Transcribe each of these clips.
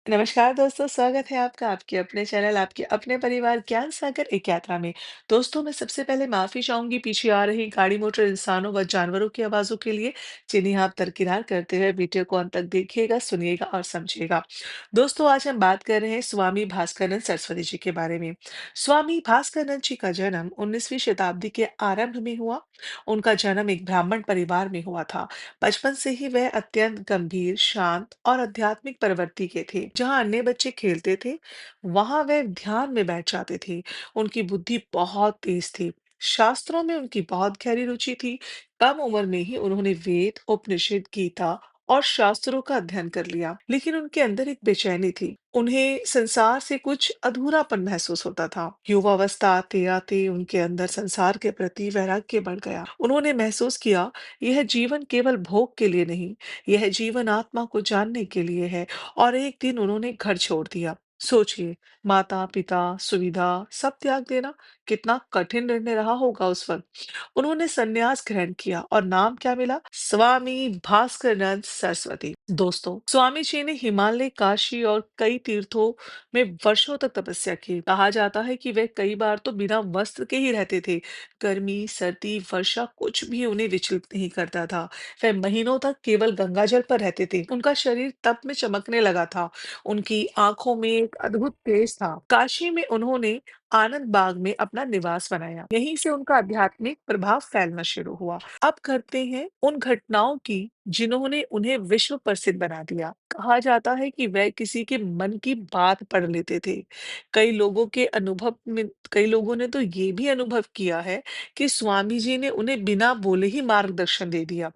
नमस्कार दोस्तों, स्वागत है आपका आपके अपने चैनल, आपके अपने परिवार ज्ञान सागर एक यात्रा में। दोस्तों, मैं सबसे पहले माफ़ी चाहूँगी पीछे आ रही गाड़ी मोटर, इंसानों व जानवरों की आवाज़ों के लिए, जिन्हें आप दरकिनार करते हुए वीडियो को अंत तक देखिएगा, सुनिएगा और समझिएगा। दोस्तों, आज हम बात कर रहे हैं स्वामी भास्करानंद सरस्वती जी के बारे में। स्वामी भास्करानंद जी का जन्म 19वीं शताब्दी के आरंभ में हुआ। उनका जन्म एक ब्राह्मण परिवार में हुआ था। बचपन से ही वह अत्यंत गंभीर, शांत और आध्यात्मिक प्रवृत्ति के थे। जहाँ अन्य बच्चे खेलते थे, वहां वह ध्यान में बैठ जाते थे। उनकी बुद्धि बहुत तेज थी। शास्त्रों में उनकी बहुत गहरी रुचि थी। कम उम्र में ही उन्होंने वेद, उपनिषद, गीता और शास्त्रों का अध्ययन कर लिया। लेकिन उनके अंदर एक बेचैनी थी। उन्हें संसार से कुछ अधूरापन महसूस होता था। युवावस्था आते आते उनके अंदर संसार के प्रति वैराग्य बढ़ गया। उन्होंने महसूस किया, यह जीवन केवल भोग के लिए नहीं, यह जीवन आत्मा को जानने के लिए है। और एक दिन उन्होंने घर छोड़ दिया। सोचिए, माता पिता, सुविधा, सब त्याग देना कितना कठिन निर्णय रहा होगा उस वक्त। उन्होंने संन्यास ग्रहण किया और नाम क्या मिला? स्वामी भास्करनंद सरस्वती। दोस्तों, स्वामी जी ने हिमालय, काशी और कई तीर्थों में वर्षों तक तपस्या की। कहा जाता है कि वे कई बार तो बिना वस्त्र के ही रहते थे। गर्मी, सर्दी, वर्षा कुछ भी उन्हें विचलित नहीं करता था। वे महीनों तक केवल गंगाजल पर रहते थे। उनका शरीर तप में चमकने लगा था। उनकी आंखों में एक अद्भुत तेज था। काशी में उन्होंने आनंद बाग में अपना निवास बनाया। यहीं से उनका आध्यात्मिक प्रभाव फैलना शुरू हुआ। अब करते हैं उन घटनाओं की जिन्होंने उन्हें विश्व प्रसिद्ध बना दिया। कहा जाता है कि वह किसी के मन की बात पढ़ लेते थे। कई लोगों ने तो ये भी अनुभव किया है कि स्वामी जी ने उन्हें बिना बोले ही मार्गदर्शन दे दिया।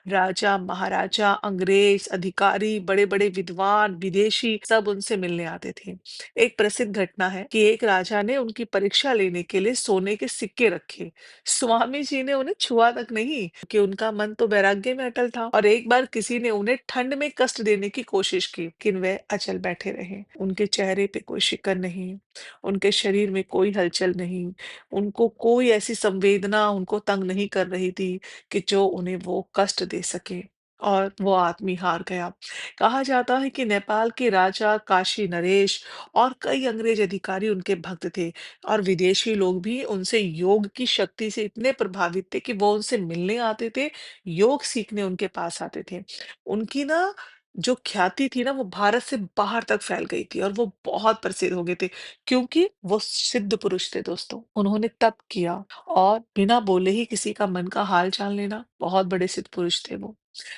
राजा, महाराजा, अंग्रेज, अधिकारी, बड़े-बड़े विद्वान, विदेशी सब उनसे मिलने आते थे। एक प्रसिद्ध घटना है कि एक राजा ने उनकी परीक्षा लेने के लिए सोने के सिक्के रखे। स्वामी जी ने उन्हें छुआ तक नहीं, कि उनका मन तो वैराग्य में अटल था। और एक बार किसी ने उन्हें ठंड में कष्ट देने की कोशिश की, लेकिन वे अचल बैठे रहे। उनके चेहरे पे कोई शिकन नहीं, उनके शरीर में कोई हलचल नहीं, उनको कोई ऐसी संवेदना उनको तंग नहीं कर रही थी कि जो उन्हें वो कष्ट दे सके। और वो आदमी हार गया। कहा जाता है कि नेपाल के राजा, काशी नरेश और कई अंग्रेज अधिकारी उनके भक्त थे। और विदेशी लोग भी उनसे योग की शक्ति से इतने प्रभावित थे कि वो उनसे मिलने आते थे, योग सीखने उनके पास आते थे। उनकी ना जो ख्याति थी ना, वो भारत से बाहर तक फैल गई थी और वो बहुत प्रसिद्ध हो गए थे, क्योंकि वो सिद्ध पुरुष थे दोस्तों। उन्होंने तप किया और बिना बोले ही किसी का मन का हाल जान लेना, बहुत बड़े सिद्ध पुरुष थे वो।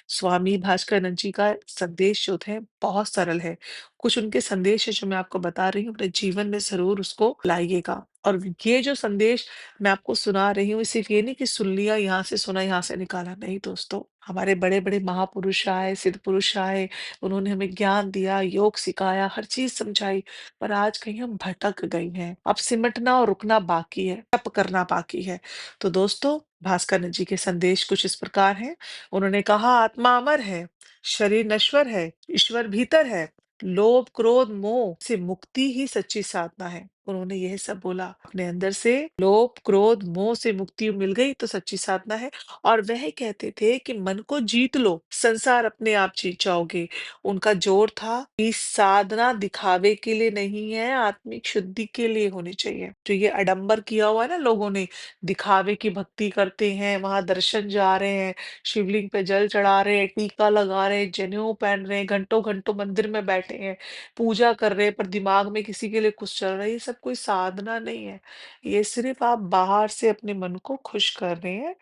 स्वामी भास्करानंद जी का संदेश जो थे बहुत सरल है। कुछ उनके संदेश है जो मैं आपको बता रही हूँ, अपने जीवन में ज़रूर उसको लाइएगा। और ये जो संदेश मैं आपको सुना रही हूँ, सिर्फ़ ये नहीं कि सुन लिया, यहाँ से सुना, यहाँ से निकाला, नहीं दोस्तों। हमारे बड़े-बड़े महापुरुष आए, सिद्ध पुरुष आए, उन्होंने हमें ज्ञान दिया, योग सिखाया, हर चीज़ समझाई, पर आज कहीं हम भटक गए हैं। अब सिमटना और रुकना बाकी है, तप करना बाकी है। तो दोस्तों, भास्करानंद जी के संदेश कुछ इस प्रकार हैं। उन्होंने कहा, आत्मा अमर है, शरीर नश्वर है, ईश्वर भीतर है। लोभ, क्रोध, मोह से मुक्ति ही सच्ची साधना है। उन्होंने यह सब बोला। अपने अंदर से लोभ, क्रोध, मोह से मुक्ति मिल गई तो सच्ची साधना है। और वह कहते थे कि मन को जीत लो, संसार अपने आप जीत जाओगे। उनका जोर था कि साधना दिखावे के लिए नहीं है, आत्मिक शुद्धि के लिए होनी चाहिए। जो ये आडंबर किया हुआ है ना लोगों ने, दिखावे की भक्ति करते हैं, वहां दर्शन जा रहे हैं, शिवलिंग पे जल चढ़ा रहे हैं, टीका लगा रहे हैं, जनेऊ पहन रहे हैं, घंटों घंटों मंदिर में बैठे हैं, पूजा कर रहे हैं, पर दिमाग में किसी के लिए कुछ चल रहा है। ये सब कोई साधना नहीं है। ये सिर्फ आप बाहर से अपने मन को खुश कर रहे हैं।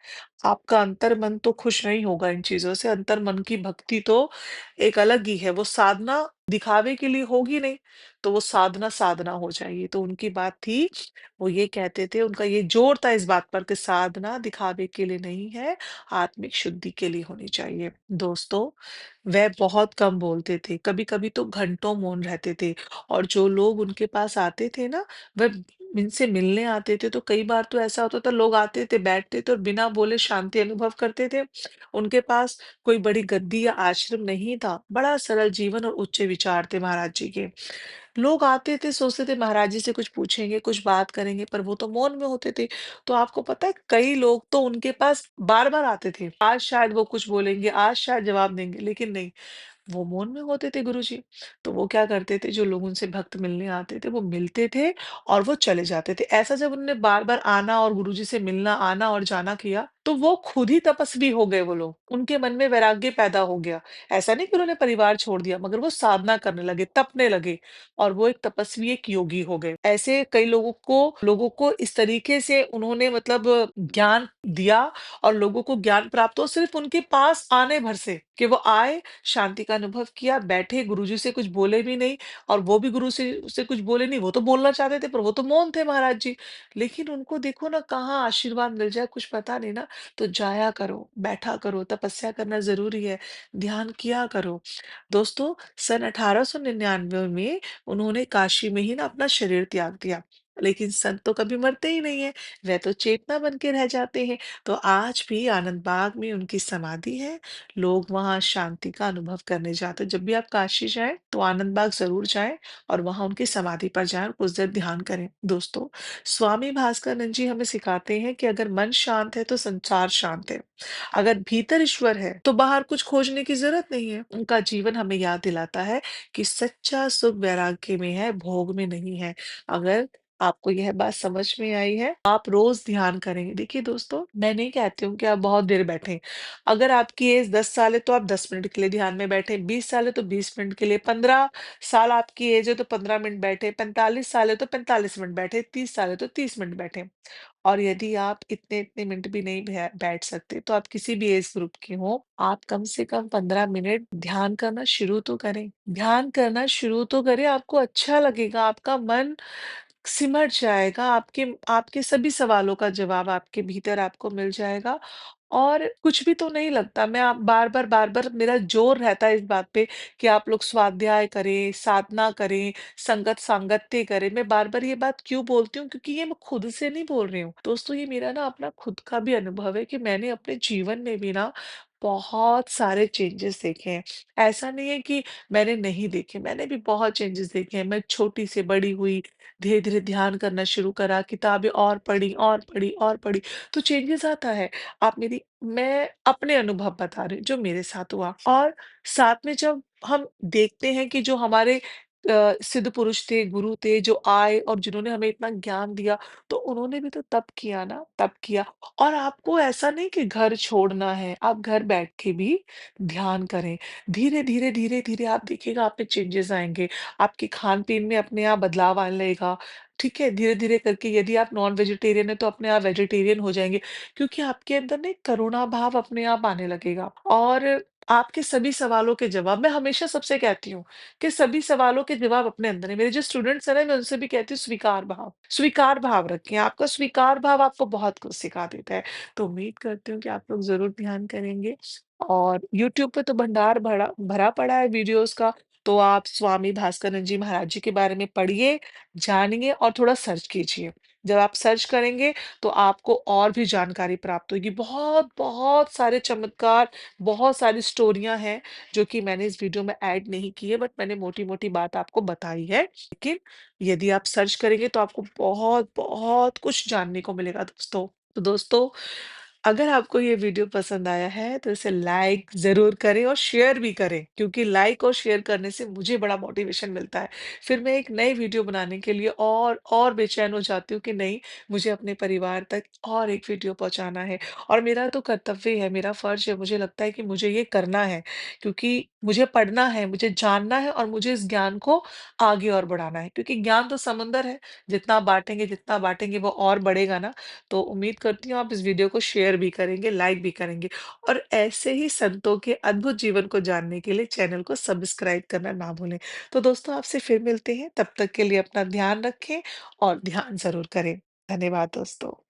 आपका अंतर मन तो खुश नहीं होगा इन चीजों से। अंतर मन की भक्ति तो एक अलग ही है। वो साधना दिखावे के लिए होगी नहीं, तो वो साधना साधना हो जाएगी। तो उनकी बात थी, वो ये कहते थे, उनका ये जोर था इस बात पर कि साधना दिखावे के लिए नहीं है, आत्मिक शुद्धि के लिए होनी चाहिए। दोस्तों, वह बहुत कम बोलते थे, कभी-कभी तो घंटों मौन रहते थे। और जो लोग उनके पास आते थे ना, वह इनसे मिलने आते थे, तो कई बार तो ऐसा होता था, लोग आते थे, बैठते थे और बिना बोले शांति अनुभव करते थे। उनके पास कोई बड़ी गद्दी या आश्रम नहीं था, बड़ा सरल जीवन और उच्च विचार थे महाराज जी के। लोग आते थे, सोचते थे महाराज जी से कुछ पूछेंगे, कुछ बात करेंगे, पर वो तो मौन में होते थे। तो आपको पता है, कई लोग तो उनके पास बार-बार आते थे। आज शायद वो कुछ बोलेंगे, आज शायद जवाब देंगे, लेकिन नहीं, वो मौन में होते थे गुरुजी। तो वो क्या करते थे, जो लोग उनसे भक्त मिलने आते थे, वो मिलते थे और वो चले जाते थे। ऐसा जब उन्होंने बार-बार आना और गुरुजी से मिलना, आना और जाना किया, तो वो खुद ही तपस्वी हो गए वो लोग। उनके मन में वैराग्य पैदा हो गया। ऐसा नहीं कि उन्होंने परिवार छोड़ दिया, मगर वो साधना करने लगे, तपने लगे और वो एक तपस्वी, एक योगी हो गए। ऐसे कई लोगों को इस तरीके से उन्होंने मतलब ज्ञान दिया और लोगों को ज्ञान प्राप्त हो सिर्फ़ उनके पास आने भर से, कि वो आए, शांति का अनुभव किया, बैठे, गुरुजी से कुछ बोले भी नहीं और वो भी गुरु से कुछ बोले नहीं। वो तो बोलना चाहते थे, पर वो तो मौन थे महाराज जी। लेकिन उनको देखो ना कहाँ आशीर्वाद मिल जाए कुछ पता नहीं ना, तो जाया करो, बैठा करो, तपस्या करना ज़रूरी है, ध्यान किया करो। दोस्तों, सन 1899 में उन्होंने काशी में ही ना अपना शरीर त्याग दिया। लेकिन संत तो कभी मरते ही नहीं है, वह तो चेतना बन के रह जाते हैं। तो आज भी आनंद बाग में उनकी समाधि है। लोग वहाँ शांति का अनुभव करने जाते हैं। जब भी आप काशी जाएँ, तो आनंद बाग ज़रूर जाएँ और वहाँ उनकी समाधि पर जाएँ और कुछ देर ध्यान करें। दोस्तों, स्वामी भास्करानंद जी हमें सिखाते हैं कि अगर मन शांत है, तो संसार शांत है। अगर भीतर ईश्वर है, तो बाहर कुछ खोजने की ज़रूरत नहीं है। उनका जीवन हमें याद दिलाता है कि सच्चा सुख वैराग्य में है, भोग में नहीं है। अगर आपको यह बात समझ में आई है, आप रोज़ ध्यान करेंगे। देखिए दोस्तों, मैं नहीं कहती हूँ कि आप बहुत देर बैठें। अगर आपकी एज 10 साल है, तो आप 10 मिनट के लिए ध्यान में बैठें, 20 साल है, तो 20 मिनट के लिए, 15 साल आपकी एज है, तो 15 मिनट बैठें, 45 साल है, तो 45 मिनट बैठें, 30 साल है, तो 30 मिनट बैठें। और यदि आप इतने-इतने मिनट भी नहीं बैठ सकते, तो आप किसी भी एज ग्रुप के हों, आप कम से कम 15 मिनट ध्यान करना शुरू तो करें। ध्यान करना शुरू तो करें, आपको अच्छा लगेगा, आपका मन सिमट जाएगा, आपके आपके सभी सवालों का जवाब आपके भीतर आपको मिल जाएगा और कुछ भी तो नहीं लगता। मैं आप बार-बार मेरा ज़ोर रहता है इस बात पे कि आप लोग स्वाध्याय करें, साधना करें, सांगत्य करें। मैं बार-बार ये बात क्यों बोलती हूँ? क्योंकि ये मैं खुद से नहीं बोल रही हूँ। दोस्तों, ये मेरा ना अपना खुद का भी अनुभव है कि मैंने अपने जीवन में भी ना बहुत सारे चेंजेस देखे हैं। ऐसा नहीं है कि मैंने नहीं देखे, मैंने भी बहुत चेंजेस देखे हैं। मैं छोटी से बड़ी हुई, धीरे-धीरे ध्यान करना शुरू करा, किताबें और पढ़ी और पढ़ी और पढ़ी, तो चेंजेस आता है। मैं अपने अनुभव बता रही हूँ, जो मेरे साथ हुआ और साथ में जब हम देखते हैं कि जो हमारे सिद्ध पुरुष थे, गुरु थे, जो आए और जिन्होंने हमें इतना ज्ञान दिया, तो उन्होंने भी तो तप किया ना, तप किया और आपको ऐसा नहीं कि घर छोड़ना है, आप घर बैठ के भी ध्यान करें। धीरे-धीरे, धीरे-धीरे आप देखिएगा आप में चेंजेस आएँगे, आपके खान-पीन में अपने आप बदलाव आने लगेगा, ठीक है? धीरे-धीरे करके यदि आप नॉन वेजिटेरियन हैं, तो अपने आप वेजिटेरियन हो जाएँगे। क्योंकि आपके अंदर ना एक करुणा भाव अपने आप आने लगेगा और आपके सभी सवालों के जवाब मैं हमेशा सबसे कहती हूँ कि सभी सवालों के जवाब अपने अंदर है। मेरे जो स्टूडेंट्स हैं ना, मैं उनसे भी कहती हूँ स्वीकार भाव रखें। आपका स्वीकार भाव आपको बहुत कुछ सिखा देता है। तो उम्मीद करती हूँ कि आप लोग ज़रूर ध्यान करेंगे और यूट्यूब पे तो भंडार भरा भरा पड़ा है वीडियोज़ का, तो आप स्वामी भास्करानंद जी महाराज जी के बारे में पढ़िए, जानिए और थोड़ा सर्च कीजिए। जब आप सर्च करेंगे तो आपको और भी जानकारी प्राप्त होगी। बहुत सारे चमत्कार, बहुत सारी स्टोरियाँ हैं, जो कि मैंने इस वीडियो में ऐड नहीं की है, बट मैंने मोटी-मोटी बात आपको बताई है। लेकिन यदि आप सर्च करेंगे तो आपको बहुत कुछ जानने को मिलेगा दोस्तों। तो दोस्तों, अगर आपको ये वीडियो पसंद आया है, तो इसे लाइक ज़रूर करें और शेयर भी करें, क्योंकि लाइक और शेयर करने से मुझे बड़ा मोटिवेशन मिलता है। फिर मैं एक नई वीडियो बनाने के लिए और बेचैन हो जाती हूँ कि नहीं, मुझे अपने परिवार तक और एक वीडियो पहुँचाना है और मेरा तो कर्तव्य है, मेरा फ़र्ज़ है, मुझे लगता है कि मुझे ये करना है, क्योंकि मुझे पढ़ना है, मुझे जानना है और मुझे इस ज्ञान को आगे और बढ़ाना है, क्योंकि ज्ञान तो समंदर है, जितना बाँटेंगे वो और बढ़ेगा ना। तो उम्मीद करती हूँ आप इस वीडियो को शेयर भी करेंगे, लाइक भी करेंगे और ऐसे ही संतों के अद्भुत जीवन को जानने के लिए चैनल को सब्सक्राइब करना ना भूलें। तो दोस्तों, आपसे फिर मिलते हैं, तब तक के लिए अपना ध्यान रखें और ध्यान ज़रूर करें। धन्यवाद दोस्तों।